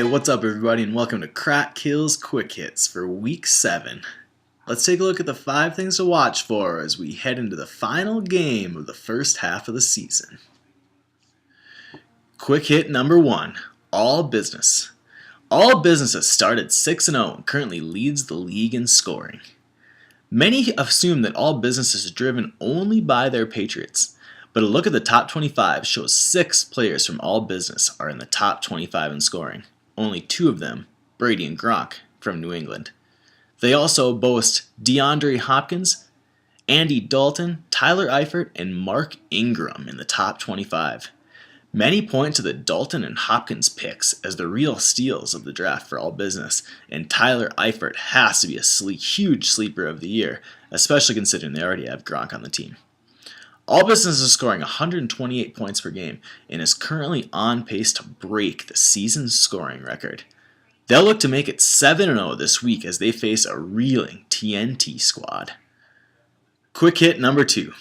What's up everybody and welcome to Crack Kills Quick Hits for Week 7. Let's take a look at the 5 things to watch for as we head into the final game of the first half of the season. Quick hit number 1, All Business. All Business has started 6-0 and currently leads the league in scoring. Many assume that All Business is driven only by their Patriots, but a look at the top 25 shows 6 players from All Business are in the top 25 in scoring. Only 2 of them, Brady and Gronk, from New England. They also boast DeAndre Hopkins, Andy Dalton, Tyler Eifert, and Mark Ingram in the top 25. Many point to the Dalton and Hopkins picks as the real steals of the draft for All Business, and Tyler Eifert has to be a huge sleeper of the year, especially considering they already have Gronk on the team. All Business is scoring 128 points per game and is currently on pace to break the season's scoring record. They'll look to make it 7-0 this week as they face a reeling TNT squad. Quick hit number 2.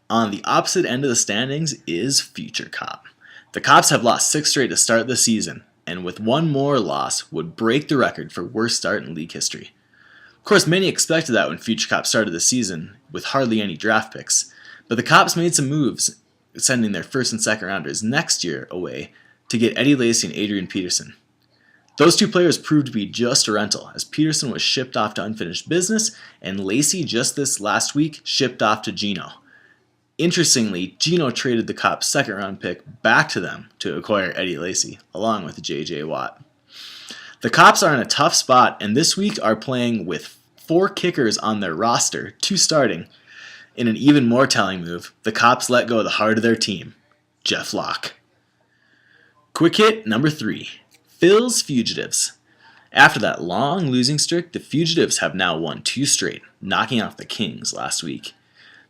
On the opposite end of the standings is Future Cop. The Cops have lost 6 straight to start the season, and with one more loss would break the record for worst start in league history. Of course, many expected that when Future Cop started the season with hardly any draft picks. But the Cops made some moves, sending their first and second rounders next year away to get Eddie Lacy and Adrian Peterson. Those 2 players proved to be just a rental, as Peterson was shipped off to unfinished business, and Lacy just this last week shipped off to Geno. Interestingly, Geno traded the Cops' second round pick back to them to acquire Eddie Lacy, along with J.J. Watt. The Cops are in a tough spot, and this week are playing with 4 kickers on their roster, 2 starting. In an even more telling move, the Cops let go of the heart of their team, Jeff Locke. Quick hit number 3, Phil's Fugitives. After that long losing streak, the Fugitives have now won 2 straight, knocking off the Kings last week.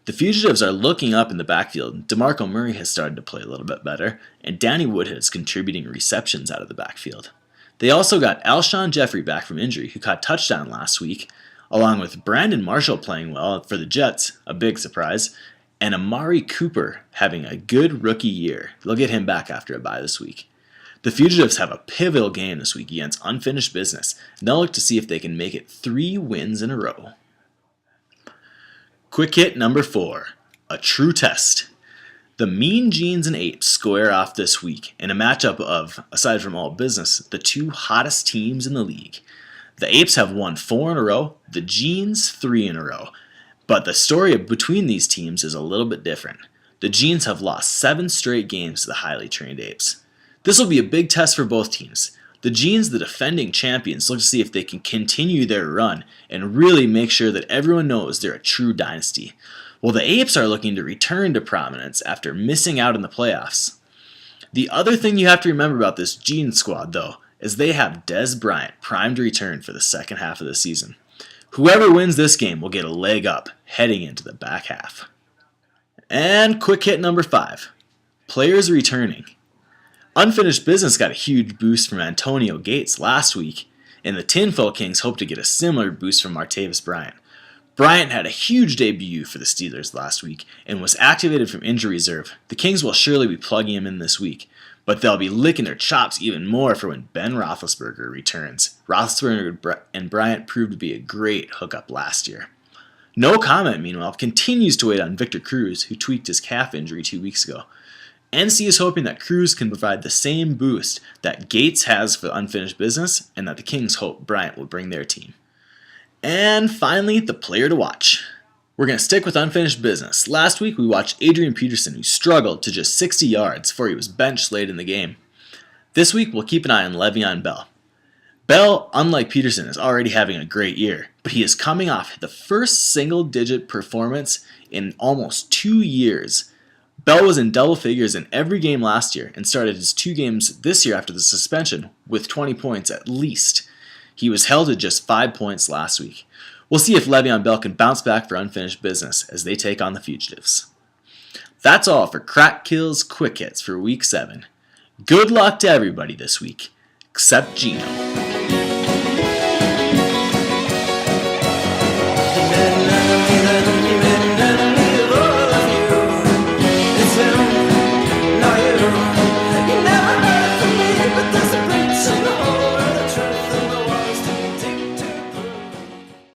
The Fugitives are looking up in the backfield. DeMarco Murray has started to play a little bit better, and Danny Woodhead is contributing receptions out of the backfield. They also got Alshon Jeffrey back from injury, who caught touchdown last week, along with Brandon Marshall playing well for the Jets, a big surprise, and Amari Cooper having a good rookie year. They'll get him back after a bye this week. The Fugitives have a pivotal game this week against unfinished business, and they'll look to see if they can make it 3 wins in a row. Quick hit number 4, A True Test. The Mean Genes and Apes square off this week in a matchup of, aside from All Business, the 2 hottest teams in the league. The Apes have won 4 in a row, the Genes 3 in a row. But the story between these teams is a little bit different. The Genes have lost 7 straight games to the highly trained Apes. This will be a big test for both teams. The Genes, the defending champions, look to see if they can continue their run and really make sure that everyone knows they're a true dynasty. While the Apes are looking to return to prominence after missing out in the playoffs. The other thing you have to remember about this Genes squad, though, is they have Dez Bryant primed to return for the second half of the season. Whoever wins this game will get a leg up heading into the back half. And quick hit number 5, Players returning. Unfinished Business got a huge boost from Antonio Gates last week, and the Tinfoil Kings hope to get a similar boost from Martavis Bryant. Bryant had a huge debut for the Steelers last week and was activated from injury reserve. The Kings will surely be plugging him in this week, but they'll be licking their chops even more for when Ben Roethlisberger returns. Roethlisberger and Bryant proved to be a great hookup last year. No Comment, meanwhile, continues to wait on Victor Cruz, who tweaked his calf injury 2 weeks ago. NC is hoping that Cruz can provide the same boost that Gates has for unfinished business, and that the Kings hope Bryant will bring their team. And finally, the player to watch. We're going to stick with unfinished business. Last week we watched Adrian Peterson, who struggled to just 60 yards before he was benched late in the game. This week we'll keep an eye on Le'Veon Bell. Bell, unlike Peterson, is already having a great year, but he is coming off the first single-digit performance in almost 2 years. Bell was in double figures in every game last year and started his 2 games this year after the suspension with 20 points at least. He was held at just 5 points last week. We'll see if Le'Veon Bell can bounce back for unfinished business as they take on the Fugitives. That's all for Crack Kills Quick Hits for Week 7. Good luck to everybody this week, except Geno.